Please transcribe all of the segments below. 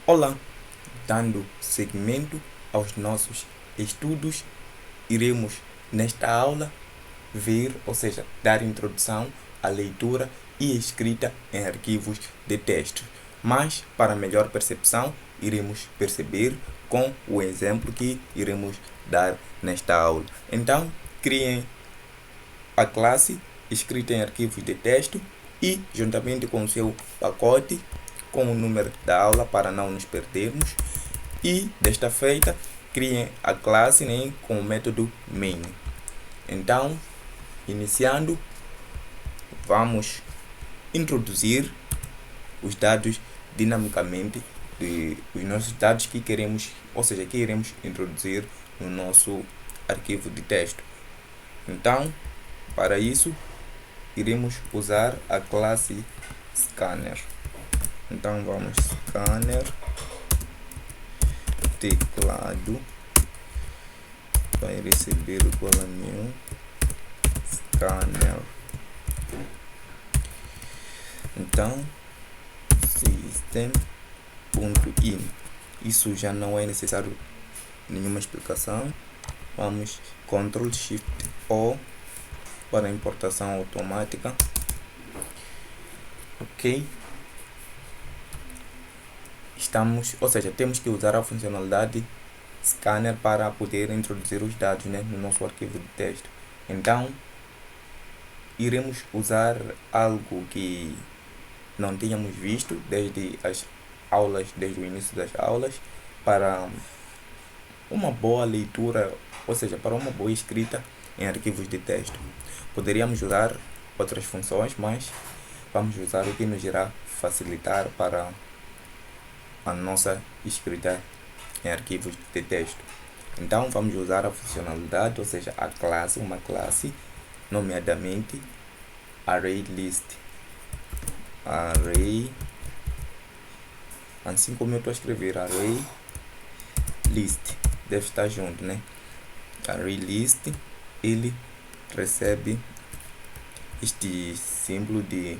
Olá, dando seguimento aos nossos estudos, iremos nesta aula ver, ou seja, dar introdução à leitura e escrita em arquivos de texto. Mas, para melhor percepção, iremos perceber com o exemplo que iremos dar nesta aula. Então, criem a classe escrita em arquivos de texto e, juntamente com o seu pacote, com o número da aula para não nos perdermos. E, desta feita, criem a classe, né, com o método main. Então, iniciando, vamos introduzir os dados dinamicamente, os nossos dados que queremos, ou seja, que iremos introduzir no nosso arquivo de texto. Então, para isso, iremos usar a classe scanner. Então vamos scanner teclado vai receber igual a new scanner. Então system.in, isso já não é necessário nenhuma explicação. Vamos Ctrl Shift O para importação automática. Ok, ou seja, temos que usar a funcionalidade scanner para poder introduzir os dados, né, no nosso arquivo de texto. Então, iremos usar algo que não tínhamos visto desde o início das aulas, para uma boa leitura, ou seja, para uma boa escrita em arquivos de texto. Poderíamos usar outras funções, mas vamos usar o que nos irá facilitar para a nossa escrita em arquivos de texto. Então vamos usar a funcionalidade, ou seja, a classe, uma classe, nomeadamente ArrayList. Array, assim como eu estou a escrever, ArrayList, deve estar junto, né? ArrayList, ele recebe este símbolo de,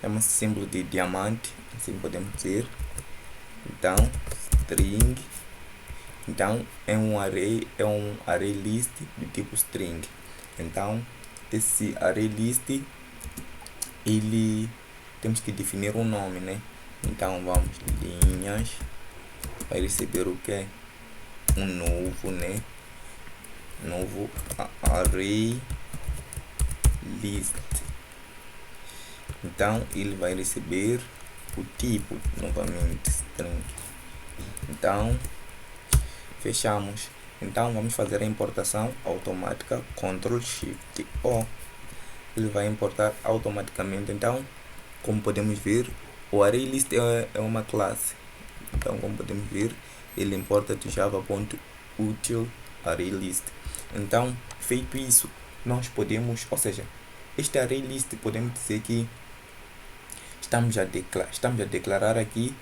chama-se símbolo de diamante, assim podemos dizer. Então, string, então é um array list de tipo string. Então, esse array list, ele temos que definir um nome, né? Então vamos linhas, vai receber o que? Um novo, né? Novo array list. Então ele vai receber o tipo, novamente string. Então fechamos. Então vamos fazer a importação automática, Ctrl Shift O. Ele vai importar automaticamente. Então, como podemos ver, o ArrayList é uma classe. Então, como podemos ver, ele importa de java.util ArrayList. Então, feito isso, nós podemos, ou seja, este ArrayList podemos dizer que estamos a declarar aqui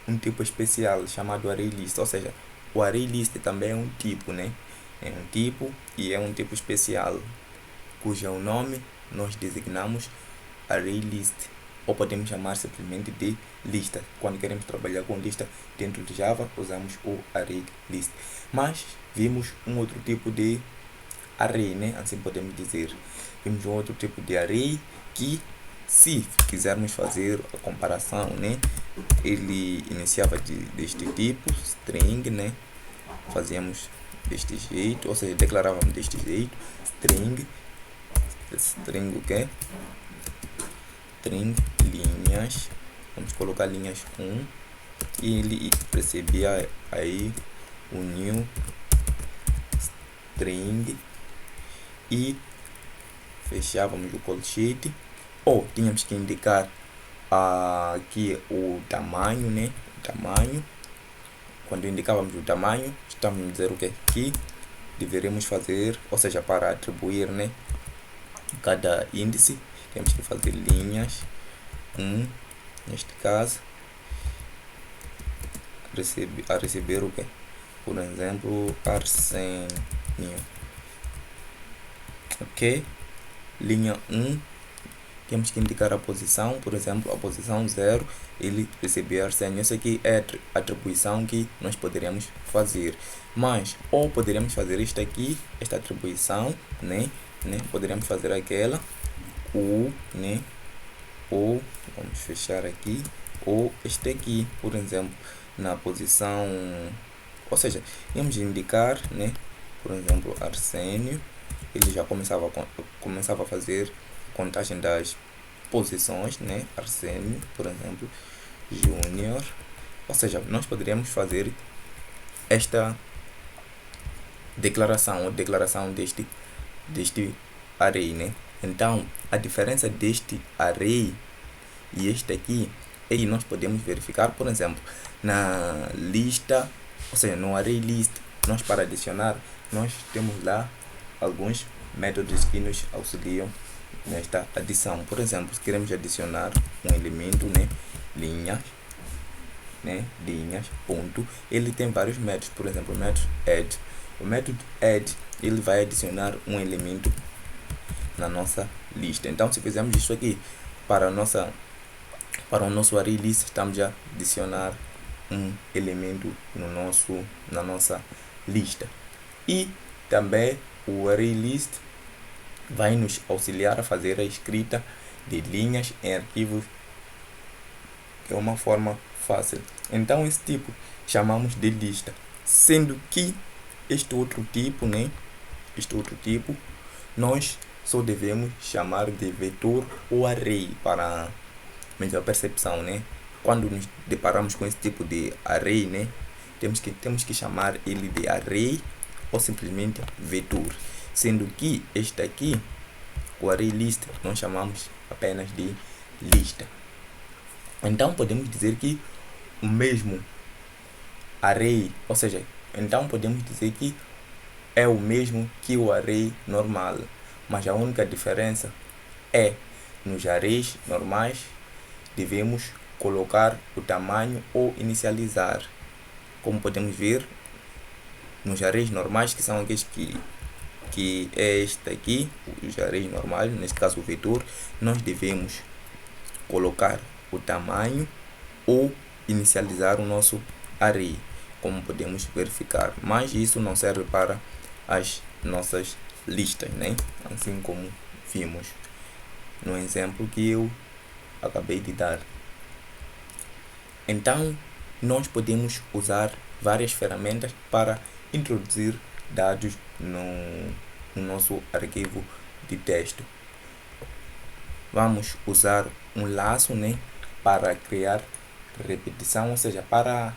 um tipo especial chamado ArrayList, ou seja, o ArrayList também é um tipo, né? É um tipo e é um tipo especial, cujo nome nós designamos ArrayList, ou podemos chamar simplesmente de lista. Quando queremos trabalhar com lista dentro de Java, usamos o ArrayList. Mas vimos um outro tipo de array, né? Assim podemos dizer. Vimos um outro tipo de array que, se quisermos fazer a comparação, né, ele iniciava deste tipo, string, né? Fazíamos deste jeito, ou seja, declarávamos deste jeito, string o quê? String linhas, vamos colocar linhas 1, e ele recebia aí o new string e fechávamos o colchete, ou tínhamos que indicar aqui o tamanho, né? O tamanho. Quando indicávamos o tamanho, estamos a dizer o que deveremos fazer, ou seja, para atribuir, né, cada índice, temos que fazer linhas 1, neste caso, a receber o que? Por exemplo, Arsenio. Ok? Linha 1 temos que indicar a posição, por exemplo, a posição 0, ele recebeu Arsenio. Essa aqui é a atribuição que nós poderíamos fazer. Mas, ou poderíamos fazer isto aqui, esta atribuição, né? Poderíamos fazer aquela, ou, né? Ou, vamos fechar aqui, ou este aqui, por exemplo, na posição, ou seja, vamos indicar, né? Por exemplo, Arsenio, ele já começava a fazer contagem das posições, né? Arsenio, por exemplo, Júnior, ou seja, nós poderíamos fazer esta declaração deste array, né? Então, a diferença deste array e este aqui é que nós podemos verificar, por exemplo, na lista, ou seja, no array list, nós para adicionar, nós temos lá alguns métodos que nos auxiliam nesta adição. Por exemplo, se queremos adicionar um elemento, né, linhas, ponto, ele tem vários métodos. Por exemplo, o método add. O método add, ele vai adicionar um elemento na nossa lista. Então, se fizermos isso aqui para o nosso array list, estamos a adicionar um elemento na nossa lista. E também o array list vai nos auxiliar a fazer a escrita de linhas em arquivos, que é uma forma fácil. Então, esse tipo chamamos de lista, sendo que este outro tipo, nós só devemos chamar de vetor ou array para melhor percepção, né? Quando nos deparamos com esse tipo de array, né, temos que chamar ele de array ou simplesmente vetor, sendo que este aqui, o array list, nós chamamos apenas de lista. Então podemos dizer que o mesmo array, ou seja, então podemos dizer que é o mesmo que o array normal, mas a única diferença é nos arrays normais devemos colocar o tamanho ou inicializar. Como podemos ver, nos arrays normais, que são aqueles que é este aqui, os arrays normais, nesse caso o vetor, nós devemos colocar o tamanho ou inicializar o nosso array, como podemos verificar. Mas isso não serve para as nossas listas, né? Assim como vimos no exemplo que eu acabei de dar. Então, nós podemos usar várias ferramentas para introduzir dados no nosso arquivo de texto. Vamos usar um laço, né, para criar repetição, ou seja, para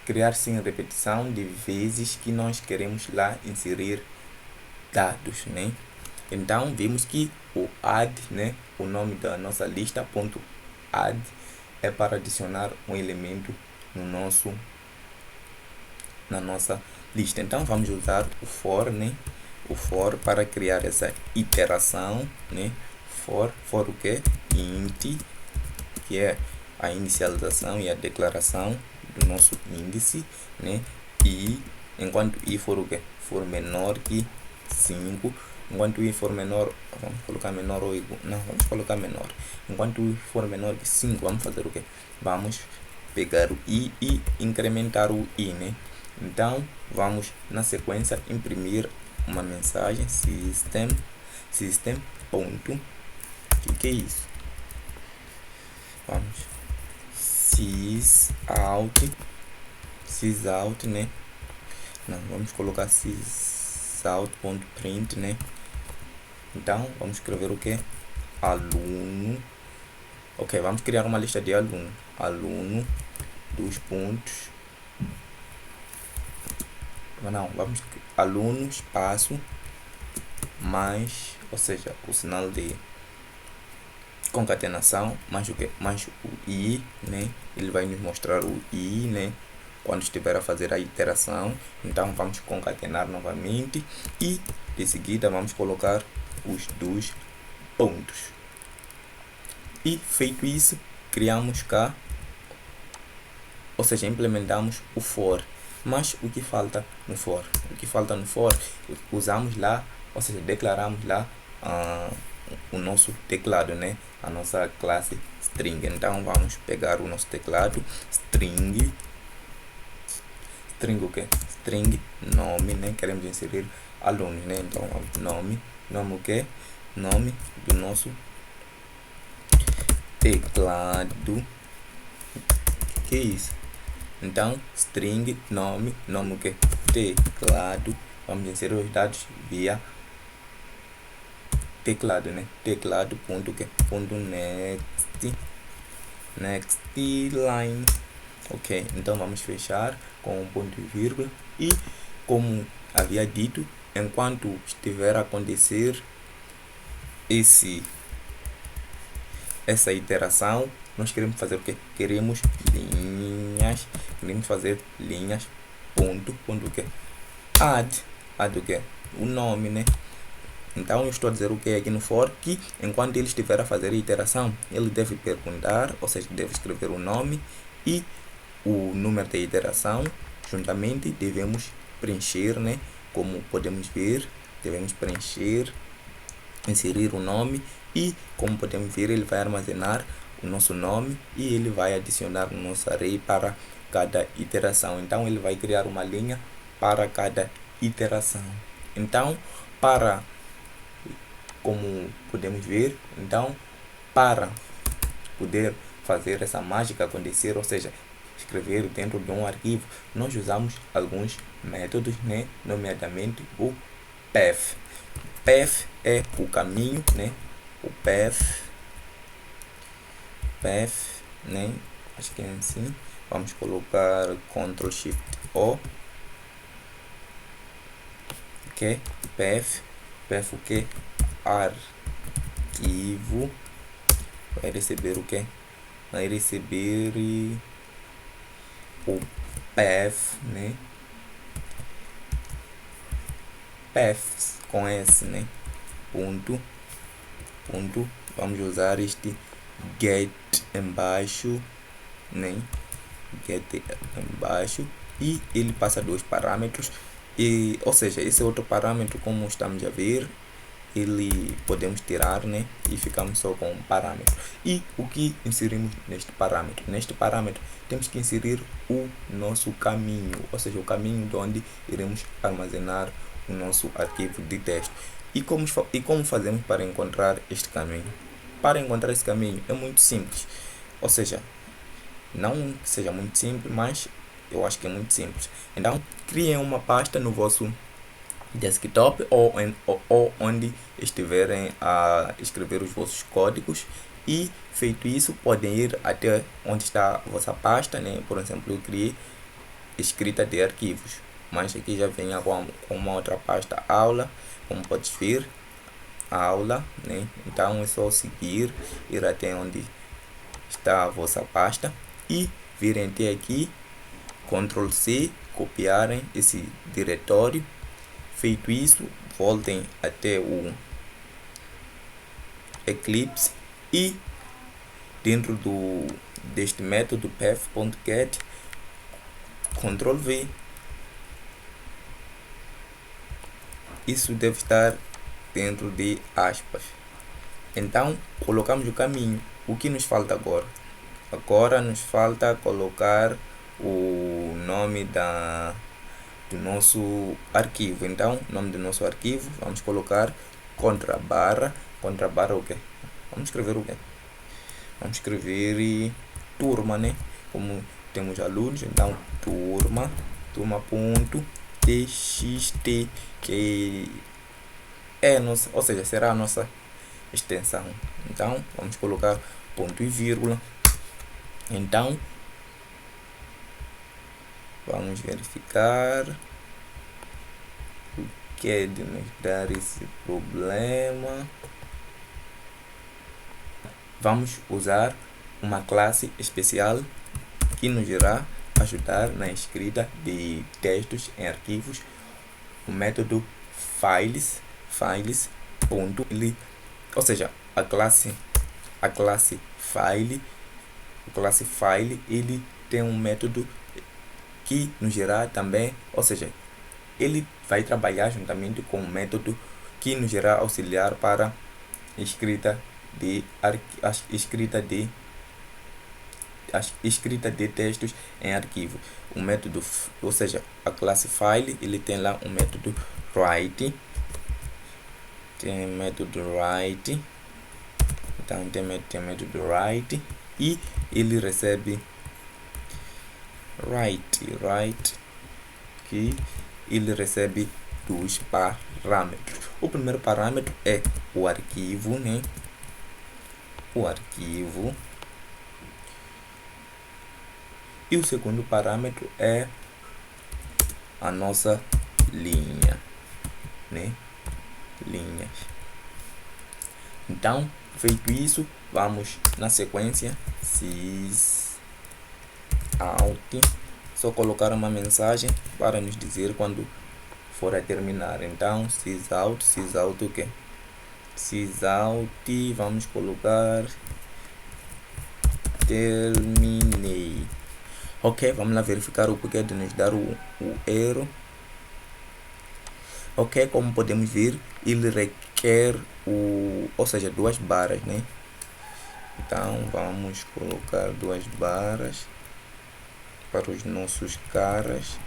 criar sim repetição de vezes que nós queremos lá inserir dados, né? Então vimos que o add, né, o nome da nossa lista .add é para adicionar um elemento na nossa lista. Então vamos usar o for, né, o for para criar essa iteração, né? For o que? Int, que é a inicialização e a declaração do nosso índice, né? E enquanto i for o que? For menor que 5, enquanto i for menor, vamos colocar menor ou igual, não, vamos colocar menor. Enquanto i for menor que 5, vamos fazer o que? Vamos pegar o i e incrementar o i, né? Então vamos na sequência imprimir uma mensagem system ponto, que é isso? Vamos sysout, né? Não, vamos colocar sysout.print, né? Então vamos escrever o que? Aluno. Ok, vamos criar uma lista de aluno dos pontos. Não, vamos aluno espaço mais, ou seja, o sinal de concatenação mais o que? Mais o i, né? Ele vai nos mostrar o i, né, quando estiver a fazer a iteração. Então vamos concatenar novamente e de seguida vamos colocar os dois pontos. E feito isso, criamos cá, ou seja, implementamos o for. Mas o que falta no for? O que falta no for, usamos lá, ou seja, declaramos lá o nosso teclado, né? A nossa classe string. Então vamos pegar o nosso teclado, string o que? String nome, né? Queremos inserir alunos, né? Então nome o que? Nome do nosso teclado. Que é isso? Então string nome o que? Teclado. Vamos inserir os dados via teclado, né? Teclado ponto que? Ponto next line. Ok, então vamos fechar com um ponto e vírgula. E como havia dito, enquanto estiver a acontecer essa iteração, nós queremos fazer o que? Queremos fazer linhas, ponto o que? Add o que? O nome, né? Então eu estou a dizer o que aqui no for, que enquanto ele estiver a fazer a iteração, ele deve perguntar, ou seja, deve escrever o nome e o número da iteração, juntamente devemos preencher, né? Como podemos ver, devemos preencher, inserir o nome e, como podemos ver, ele vai armazenar o nosso nome e ele vai adicionar o nosso array para cada iteração. Então ele vai criar uma linha para cada iteração. Então, como podemos ver, então para poder fazer essa mágica acontecer, ou seja, escrever dentro de um arquivo, nós usamos alguns métodos, né? Nomeadamente o path. Path é o caminho, né? O path, né? Acho que é assim. Vamos colocar Ctrl Shift O. Ok? Path o que? Arquivo. Vai receber o que? Vai receber o path, né? Paths com S, né? Ponto. Vamos usar este get embaixo, né? Get embaixo e ele passa dois parâmetros e, ou seja, esse outro parâmetro, como estamos a ver, ele podemos tirar, né? E ficamos só com um parâmetro. E o que inserimos neste parâmetro? Neste parâmetro temos que inserir o nosso caminho, ou seja, o caminho de onde iremos armazenar o nosso arquivo de texto. E como fazemos para encontrar este caminho? Para encontrar esse caminho é muito simples, ou seja, não que seja muito simples, mas eu acho que é muito simples. Então criem uma pasta no vosso desktop ou onde estiverem a escrever os vossos códigos, e feito isso podem ir até onde está a vossa pasta, né? Por exemplo, eu criei escrita de arquivos, mas aqui já vem com uma outra pasta, aula, como podes ver, aula, né? Então é só seguir, ir até onde está a vossa pasta e virem até aqui, Ctrl C, copiarem esse diretório. Feito isso, voltem até o Eclipse e dentro deste método path.get, Ctrl V, isso deve estar dentro de aspas. Então colocamos o caminho. O que nos falta agora? Agora nos falta colocar o nome do nosso arquivo. Então, nome do nosso arquivo, vamos colocar contra barra o que? Vamos escrever o que? Vamos escrever turma, né? Como temos alunos, então turma.txt, que é nossa, ou seja, será a nossa extensão. Então vamos colocar ponto e vírgula. Então vamos verificar o que é de nos dar esse problema. Vamos usar uma classe especial que nos irá ajudar na escrita de textos em arquivos, o método files, ou seja, a classe file, ele tem um método que nos irá também, ou seja, ele vai trabalhar juntamente com o método que nos irá auxiliar para escrita de escrita de textos em arquivo. O método, ou seja, a classe file, ele tem lá um método write, tem método write, então tem método write e ele recebe write que ele recebe dois parâmetros. O primeiro parâmetro é o arquivo, né? O arquivo. E o segundo parâmetro é a nossa linha, né? Linhas. Então, feito isso, vamos na sequência sysout, só colocar uma mensagem para nos dizer quando for a terminar. Então, sysout o que? Sysout, vamos colocar terminei. Ok, vamos lá verificar o porquê de nos dar o erro. Ok, como podemos ver, ele requer ou seja, duas barras, né? Então vamos colocar duas barras para os nossos caras.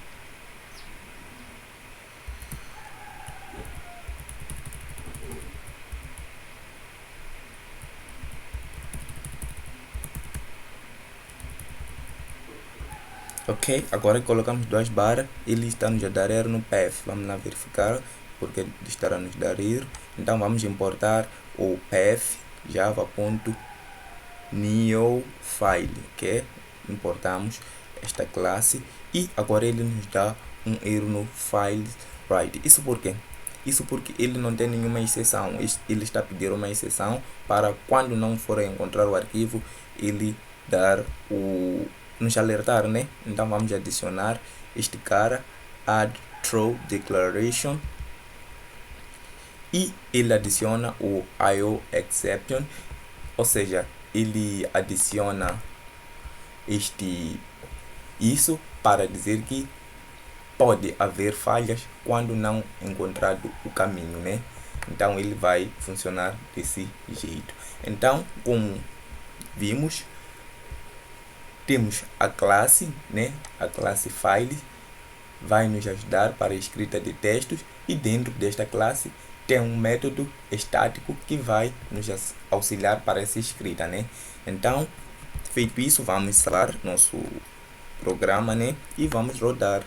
Ok, agora que colocamos duas barras, ele está nos a dar erro no path. Vamos lá verificar porque estará nos dar erro. Então vamos importar o path java.neofile, que importamos esta classe e agora ele nos dá um erro no file write. Isso por quê? Isso porque ele não tem nenhuma exceção. Ele está a pedir uma exceção para quando não for encontrar o arquivo, ele dar nos alertar, né? Então vamos adicionar este cara, add throw declaration, e ele adiciona o IO exception, ou seja, ele adiciona isso para dizer que pode haver falhas quando não encontrado o caminho, né? Então ele vai funcionar desse jeito. Então, como vimos, temos a classe, né? A classe file vai nos ajudar para a escrita de textos e dentro desta classe tem um método estático que vai nos auxiliar para essa escrita, né? Então, feito isso, vamos instalar nosso programa, né? E vamos rodar.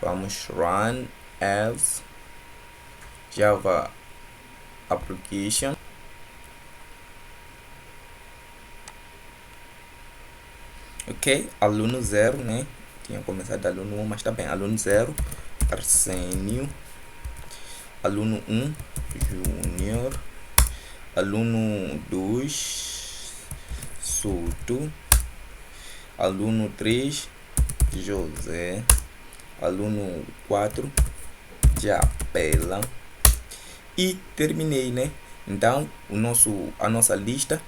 Vamos run as Java application. Ok, aluno 0, né? Tinha começado aluno 1, mas tá bem. Aluno 0, Arsenio. Aluno 1, Júnior. Aluno 2, Souto. Aluno 3, José. Aluno 4, Japela. E terminei, né? Então, a nossa lista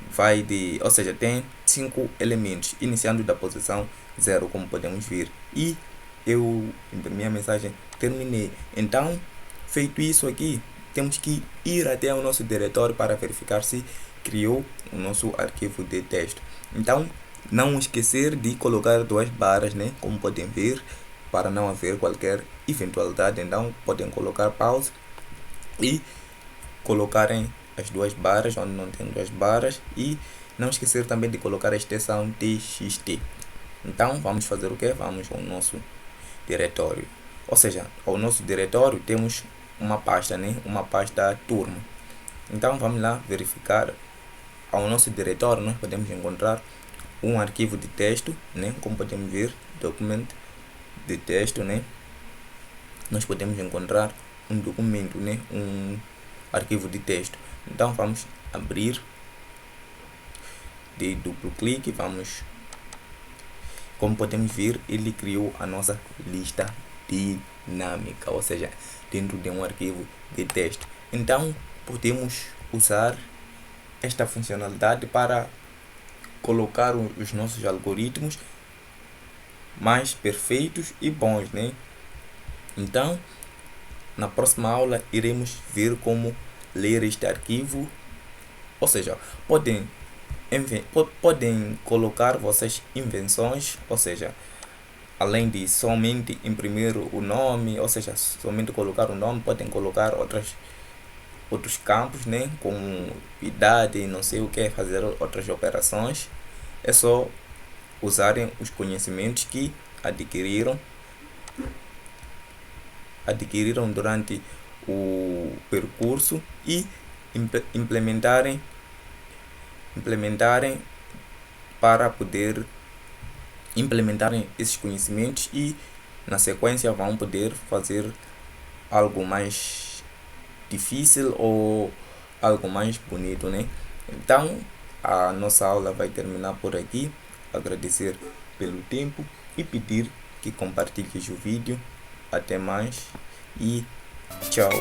vai ou seja, tem 5 elementos, iniciando da posição 0, como podemos ver. E eu imprimi a mensagem, terminei. Então, feito isso aqui, temos que ir até o nosso diretório para verificar se criou o nosso arquivo de texto. Então, não esquecer de colocar duas barras, né? Como podem ver, para não haver qualquer eventualidade. Então, podem colocar pause e colocarem as duas barras onde não tem duas barras e não esquecer também de colocar a extensão txt. Então vamos fazer o que? Vamos ao nosso diretório, ou seja, ao nosso diretório temos uma pasta, né? Uma pasta turma. Então vamos lá verificar. Ao nosso diretório nós podemos encontrar um arquivo de texto, né? Como podemos ver, document de texto, né? Nós podemos encontrar um documento, né? Um arquivo de texto. Então vamos abrir de duplo clique, como podemos ver, ele criou a nossa lista dinâmica, ou seja, dentro de um arquivo de texto. Então podemos usar esta funcionalidade para colocar os nossos algoritmos mais perfeitos e bons, né? Então na próxima aula iremos ver como ler este arquivo, ou seja, podem colocar vossas invenções, ou seja, além de somente imprimir o nome, ou seja, somente colocar o nome, podem colocar outros campos, né, como idade, não sei o que, fazer outras operações. É só usarem os conhecimentos que adquiriram durante o percurso e implementarem para poder implementarem esses conhecimentos, e na sequência vão poder fazer algo mais difícil ou algo mais bonito, né? Então a nossa aula vai terminar por aqui. Agradecer pelo tempo e pedir que compartilhes o vídeo. Até mais e tchau.